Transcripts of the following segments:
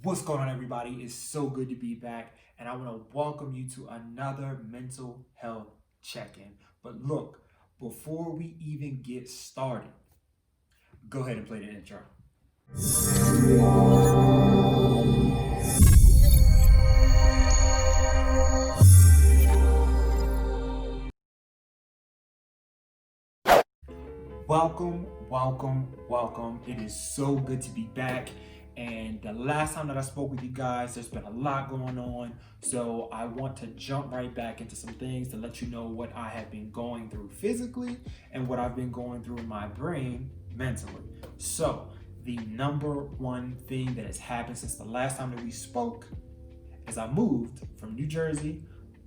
What's going on, everybody? It's so good to be back, and I want to welcome you to another mental health check-in. But look, before we even get started, go ahead and play the intro. Welcome, welcome, welcome. It is so good to be back. And the last time that I spoke with you guys, there's been a lot going on. So I want to jump right back into some things to let you know what I have been going through physically and what I've been going through in my brain mentally. So the number one thing that has happened since the last time that we spoke is I moved from New Jersey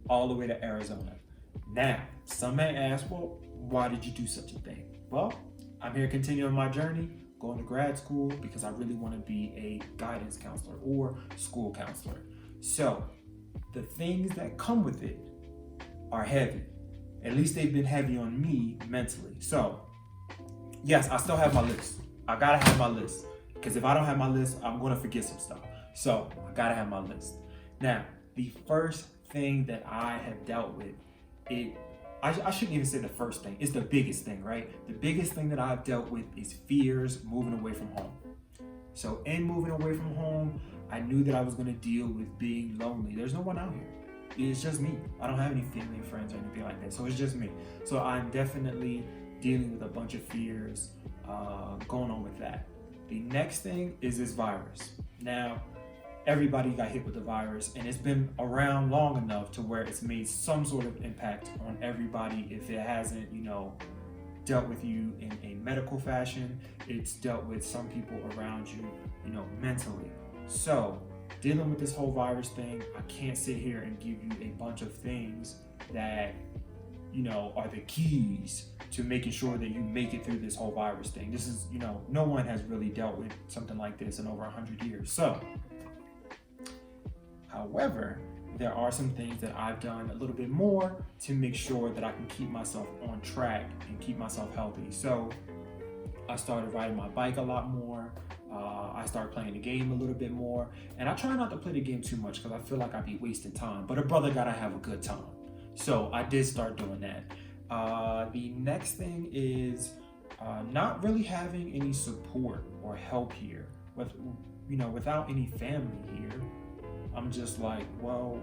all the way to Arizona. Now, some may ask, well, why did you do such a thing? Well, I'm here continuing my journey, going to grad school because I really want to be a guidance counselor or school counselor. So, the things that come with it are heavy. At least they've been heavy on me mentally. So, yes, I still have my list. I gotta have my list because if I don't have my list, I'm gonna forget some stuff. So, I gotta have my list. Now, the first thing that I have dealt with, I shouldn't even say the first thing, it's the biggest thing, right? The biggest thing that I've dealt with is fears moving away from home. So in moving away from home, I knew that I was gonna deal with being lonely. There's no one out here. It's just me. I don't have any family and friends or anything like that. So it's just me. So I'm definitely dealing with a bunch of fears going on with that. The next thing is this virus. Now, everybody got hit with the virus, and it's been around long enough to where it's made some sort of impact on everybody. If it hasn't, dealt with you in a medical fashion, it's dealt with some people around you, mentally. So, dealing with this whole virus thing, I can't sit here and give you a bunch of things that, are the keys to making sure that you make it through this whole virus thing. This is, no one has really dealt with something like this in over 100 years. So, however, there are some things that I've done a little bit more to make sure that I can keep myself on track and keep myself healthy. So I started riding my bike a lot more. I started playing the game a little bit more. And I try not to play the game too much because I feel like I'd be wasting time. But a brother gotta have a good time. So I did start doing that. The next thing is not really having any support or help here. Without any family here, I'm just like, well,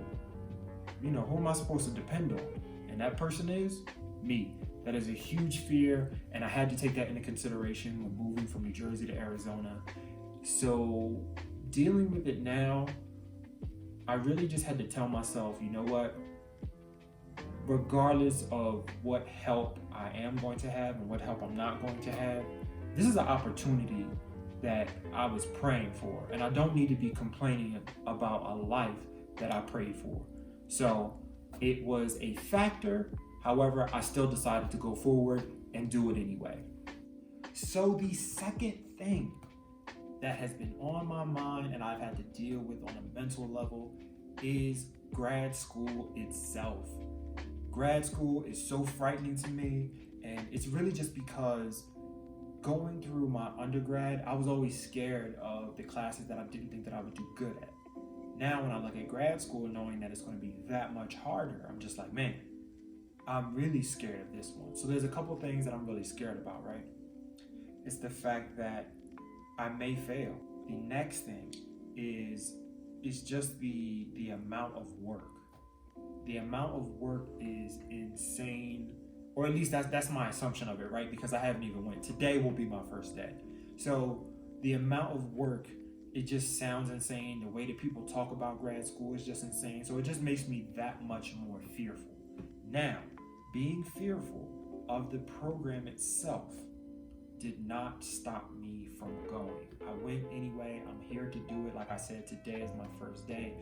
who am I supposed to depend on? And that person is me. That is a huge fear, and I had to take that into consideration when moving from New Jersey to Arizona. So dealing with it now, I really just had to tell myself, you know what? Regardless of what help I am going to have and what help I'm not going to have, this is an opportunity that I was praying for, and I don't need to be complaining about a life that I prayed for. So it was a factor. However, I still decided to go forward and do it anyway. So the second thing that has been on my mind and I've had to deal with on a mental level is grad school itself. Grad school is so frightening to me, and it's really just because going through my undergrad, I was always scared of the classes that I didn't think that I would do good at. Now, when I look at grad school, knowing that it's going to be that much harder, I'm just like, man, I'm really scared of this one. So there's a couple things that I'm really scared about, right? It's the fact that I may fail. The next thing is just the amount of work. The amount of work is insane, or at least that's my assumption of it, right? Because I haven't even went. Today will be my first day. So the amount of work, it just sounds insane. The way that people talk about grad school is just insane. So it just makes me that much more fearful. Now, being fearful of the program itself did not stop me from going. I went anyway. I'm here to do it. Like I said, today is my first day.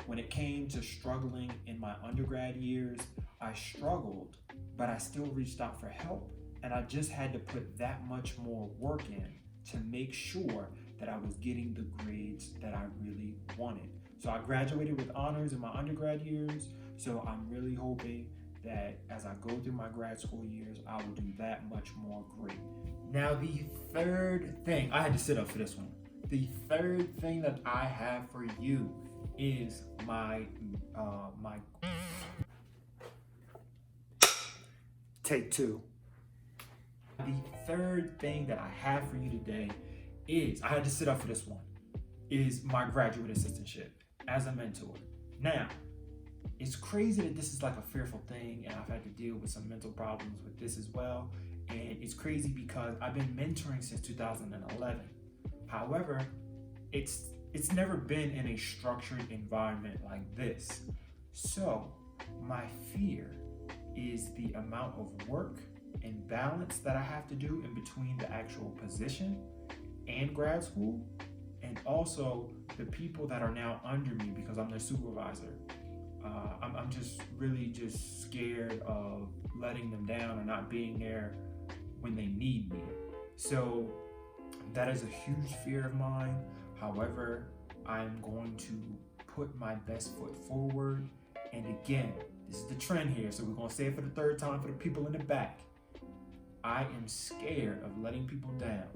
When it came to struggling in my undergrad years, I struggled, but I still reached out for help, and I just had to put that much more work in to make sure that I was getting the grades that I really wanted. So I graduated with honors in my undergrad years, so I'm really hoping that as I go through my grad school years, I will do that much more great. Now, the third thing, I had to sit up for this one. The third thing that I have for you is my take two. The third thing that I have for you today is, I had to sit up for this one, is my graduate assistantship as a mentor. Now, it's crazy that this is like a fearful thing, and I've had to deal with some mental problems with this as well. And it's crazy because I've been mentoring since 2011. However, it's never been in a structured environment like this. So my fear is the amount of work and balance that I have to do in between the actual position and grad school, and also the people that are now under me because I'm their supervisor. I'm just really just scared of letting them down or not being there when they need me. So that is a huge fear of mine. However, I'm going to put my best foot forward. And again, this is the trend here, so we're going to say it for the third time for the people in the back. I am scared of letting people down.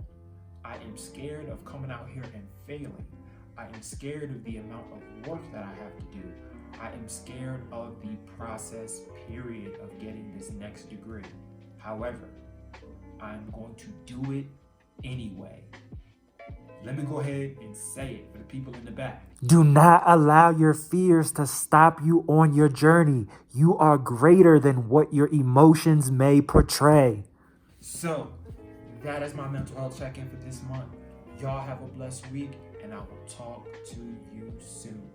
I am scared of coming out here and failing. I am scared of the amount of work that I have to do. I am scared of the process period of getting this next degree. However, I'm going to do it anyway. Let me go ahead and say it for the people in the back. Do not allow your fears to stop you on your journey. You are greater than what your emotions may portray. So, that is my mental health check-in for this month. Y'all have a blessed week, and I will talk to you soon.